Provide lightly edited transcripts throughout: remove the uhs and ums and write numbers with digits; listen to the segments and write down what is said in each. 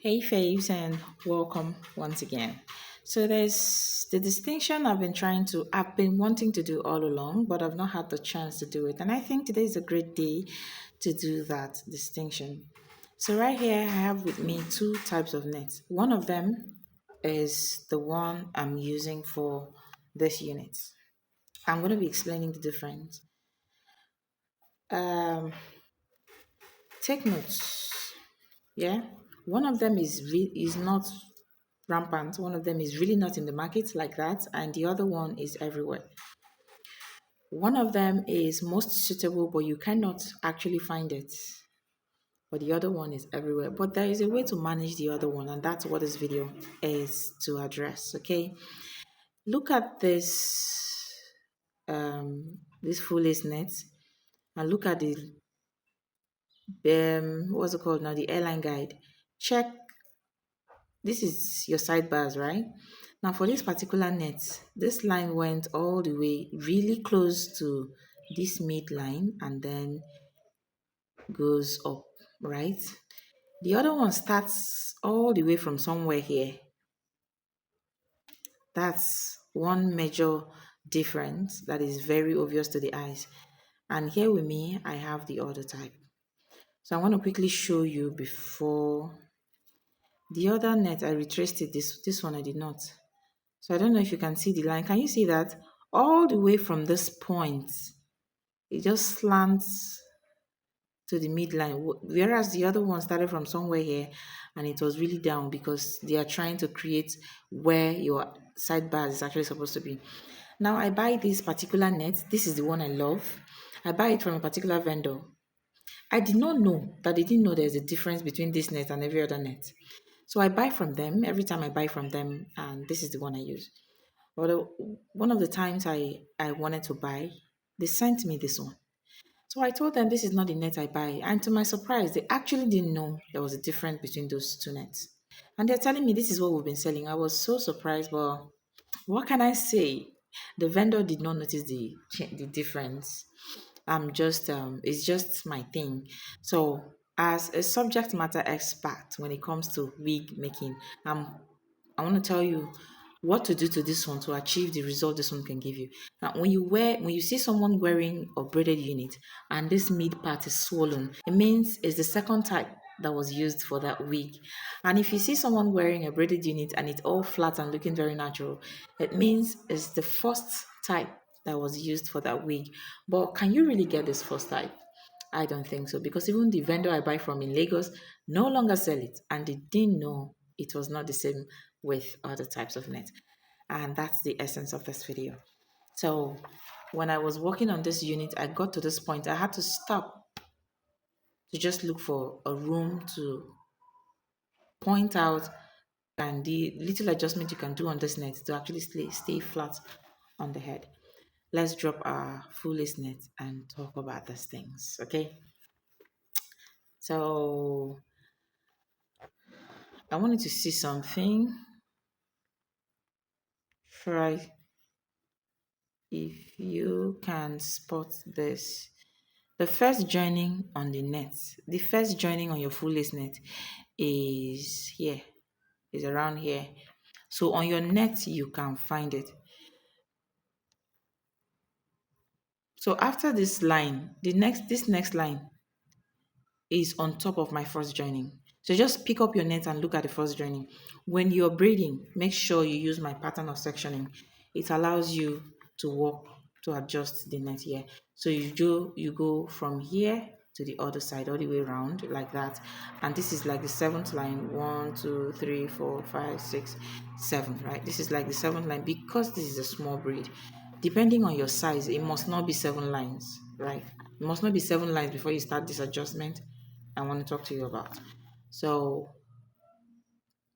Hey faves and welcome once again. So there's the distinction I've been wanting to do all along, but I've not had the chance to do it. And I think today is a great day to do that distinction. So right here I have with me two types of nets. One of them is the one I'm using for this unit. I'm going to be explaining the difference. Um, Take notes. Yeah, one of them is not rampant. One of them is really not in the market like that, and the other one is everywhere. One of them is most suitable, but you cannot actually find it. But the other one is everywhere. But there is a way to manage the other one, and that's what this video is to address. Okay, look at this full lace net, and look at the what's it called now? The airline guide. Check. This is your sidebars, right? Now for this particular net, this line went all the way really close to this midline and then goes up, right? The other one starts all the way from somewhere here. That's one major difference that is very obvious to the eyes. And here with me, I have the other type. So I want to quickly show you before the other net. I retraced it. This one I did not. So I don't know if you can see the line. Can you see that? All the way from this point, it just slants to the midline. Whereas the other one started from somewhere here and it was really down because they are trying to create where your sidebar is actually supposed to be. Now I buy this particular net. This is the one I love. I buy it from a particular vendor. I did not know that they didn't know there's a difference between this net and every other net. So I buy from them every time I buy from them, and this is the one I use. But one of the times I wanted to buy, they sent me this one. So I told them this is not the net I buy. And to my surprise, they actually didn't know there was a difference between those two nets. And they're telling me this is what we've been selling. I was so surprised, but what can I say? The vendor did not notice the difference. It's just my thing. So as a subject matter expert when it comes to wig making, I want to tell you what to do to this one to achieve the result this one can give you. Now, when you see someone wearing a braided unit and this mid part is swollen, it means it's the second type that was used for that wig. And if you see someone wearing a braided unit and it's all flat and looking very natural, it means it's the first type that was used for that wig. But can you really get this first type? I don't think so, because even the vendor I buy from in Lagos no longer sell it, and they didn't know it was not the same with other types of net. And that's the essence of this video. So when I was working on this unit, I got to this point. I had to stop to just look for a room to point out and the little adjustment you can do on this net to actually stay flat on the head. Let's drop our full lace net and talk about these things, okay? So I wanted to see something. Try if you can spot this. The first joining on the net, the first joining on your full lace net is here, is around here. So on your net, you can find it. So after this line, this next line is on top of my first joining. So just pick up your net and look at the first joining. When you're braiding, make sure you use my pattern of sectioning. It allows you to work to adjust the net here. So you go from here to the other side all the way around like that, and this is like the seventh line. 1 2 3 4 5 6 7, right? This is like the seventh line because this is a small braid. Depending on your size, it must not be 7 lines, right? It must not be 7 lines before you start this adjustment I want to talk to you about. So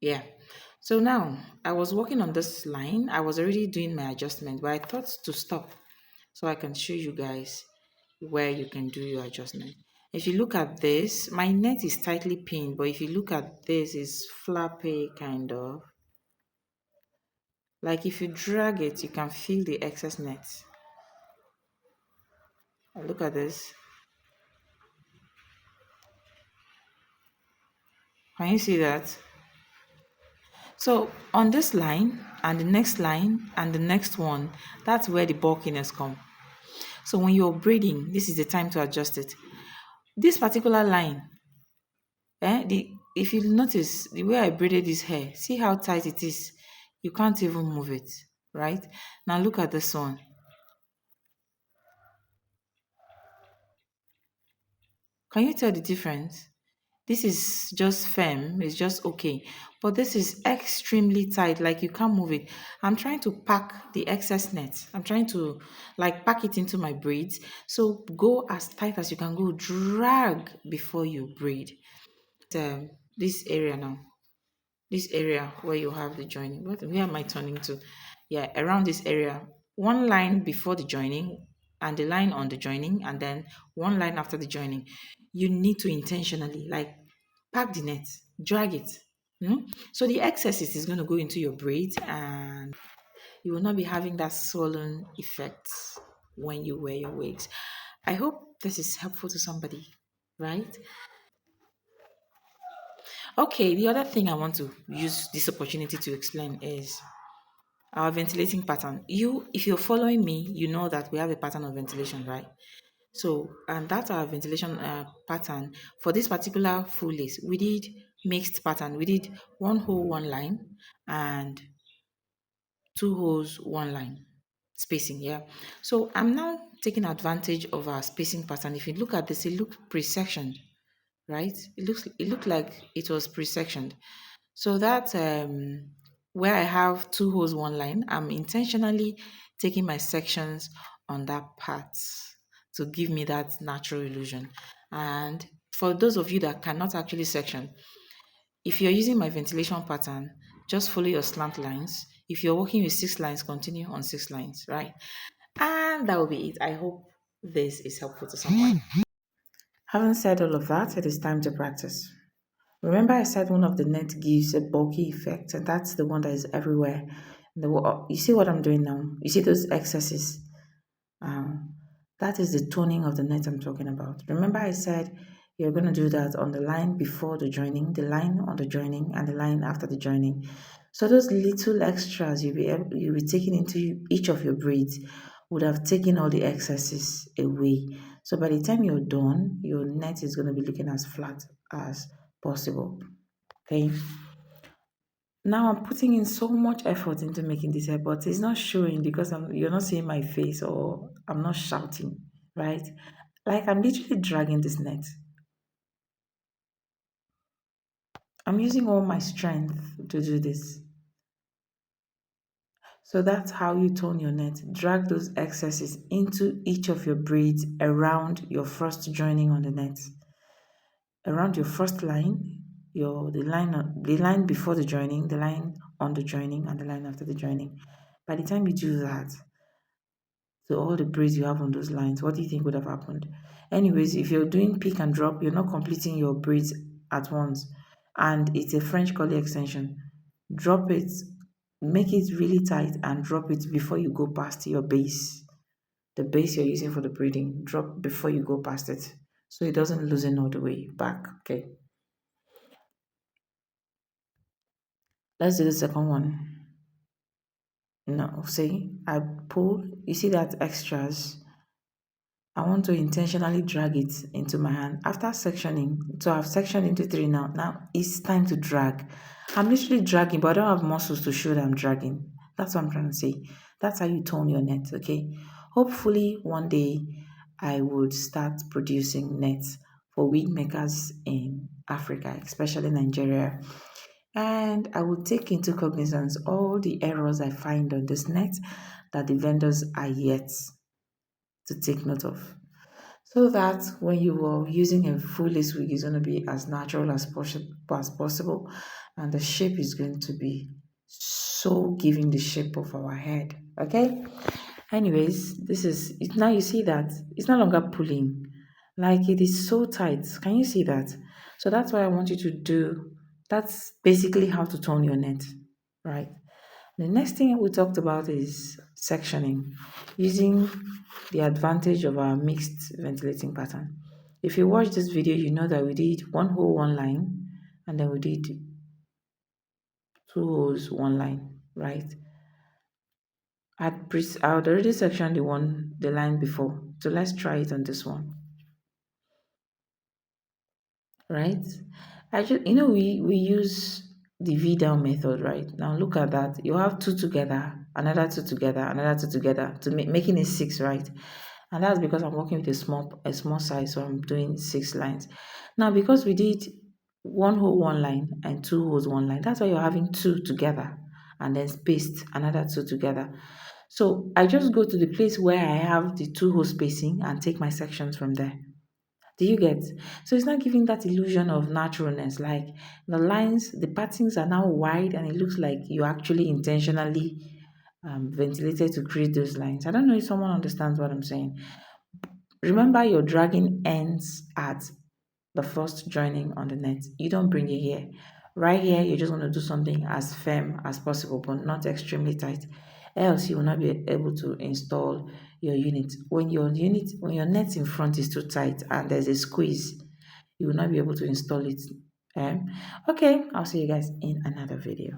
yeah, so now I was working on this line. I was already doing my adjustment, but I thought to stop so I can show you guys where you can do your adjustment. If you look at this, my net is tightly pinned, but if you look at this, it's flappy kind of. Like if you drag it, you can feel the excess net. Look at this. Can you see that? So on this line and the next line and the next one, that's where the bulkiness come. So when you're braiding, this is the time to adjust it. This particular line, if you notice the way I braided this hair, see how tight it is. You can't even move it, right? Now look at this one. Can you tell the difference? This is just firm, it's just okay. But this is extremely tight, like you can't move it. I'm trying to pack the excess net. I'm trying to like pack it into my braids. So go as tight as you can go, drag before you braid. This area now, this area where you have the joining. Where am I turning to? Yeah, around this area. One line before the joining and the line on the joining, and then one line after the joining. You need to intentionally like pack the net, drag it. So the excesses is going to go into your braids and you will not be having that swollen effect when you wear your wigs. I hope this is helpful to somebody, right? Okay, the other thing I want to use this opportunity to explain is our ventilating pattern. If you're following me, you know that we have a pattern of ventilation, right? So, and that's our ventilation pattern. For this particular full lace, we did mixed pattern. We did one hole, one line, and two holes, one line spacing. Yeah. So I'm now taking advantage of our spacing pattern. If you look at this, it looks pre-sectioned, right? It looked like it was pre-sectioned. So that where I have two holes, one line, I'm intentionally taking my sections on that part to give me that natural illusion. And for those of you that cannot actually section, if you're using my ventilation pattern, just follow your slant lines. If you're working with 6 lines, continue on 6 lines, right? And that will be it. I hope this is helpful to someone. Having said all of that, it is time to practice. Remember, I said one of the net gives a bulky effect, and that's the one that is everywhere. You see what I'm doing now? You see those excesses? Um, that is the toning of the net I'm talking about. Remember, I said you're going to do that on the line before the joining, the line on the joining, and the line after the joining. So those little extras you'll be taking into each of your braids would have taken all the excesses away. So by the time you're done, your net is going to be looking as flat as possible. Okay. Now I'm putting in so much effort into making this hair, but it's not showing because you're not seeing my face or I'm not shouting, right? Like I'm literally dragging this net. I'm using all my strength to do this. So that's how you tone your net. Drag those excesses into each of your braids around your first joining on the net. Around your first line, the line before the joining, the line on the joining, and the line after the joining. By the time you do that, so all the braids you have on those lines, what do you think would have happened? Anyways, if you're doing pick and drop, you're not completing your braids at once. And it's a French curly extension. Drop it, make it really tight and drop it before you go past your base. The base you're using for the braiding, drop before you go past it. So it doesn't loosen all the way back. Okay. Let's do the second one. No, see, I pull, you see that extras? I want to intentionally drag it into my hand. After sectioning, so I've sectioned into 3 now. Now it's time to drag. I'm literally dragging, but I don't have muscles to show that I'm dragging. That's what I'm trying to say. That's how you tone your net, okay? Hopefully, one day I would start producing nets for wig makers in Africa, especially Nigeria. And I will take into cognizance all the errors I find on this net that the vendors are yet to take note of. So that when you are using a full lace wig, it's going to be as natural as possible, and the shape is going to be so giving the shape of our head. Okay. Anyways, this is it. Now you see that it's no longer pulling, like it is so tight. Can you see that? So that's what I want you to do. That's basically how to tone your net, right? The next thing we talked about is sectioning, using the advantage of our mixed ventilating pattern. If you watch this video, you know that we did one hole, one line, and then we did two holes, one line, right? I had already sectioned the line before. So let's try it on this one, right? We use the V down method, right? Now look at that. You have two together, another two together, another two together to making it six, right? And that's because I'm working with a small size, so I'm doing 6 lines. Now because we did one hole one line and two holes one line, that's why you're having two together and then spaced another two together. So I just go to the place where I have the two hole spacing and take my sections from there. Do you get? So it's not giving that illusion of naturalness. Like the lines, the patterns are now wide and it looks like you actually intentionally ventilated to create those lines. I don't know if someone understands what I'm saying. Remember, your dragging ends at the first joining on the net. You don't bring it here. Right here, you're just going to do something as firm as possible, but not extremely tight. Else, you will not be able to install your unit. When your net in front is too tight and there's a squeeze, you will not be able to install it. Okay, I'll see you guys in another video.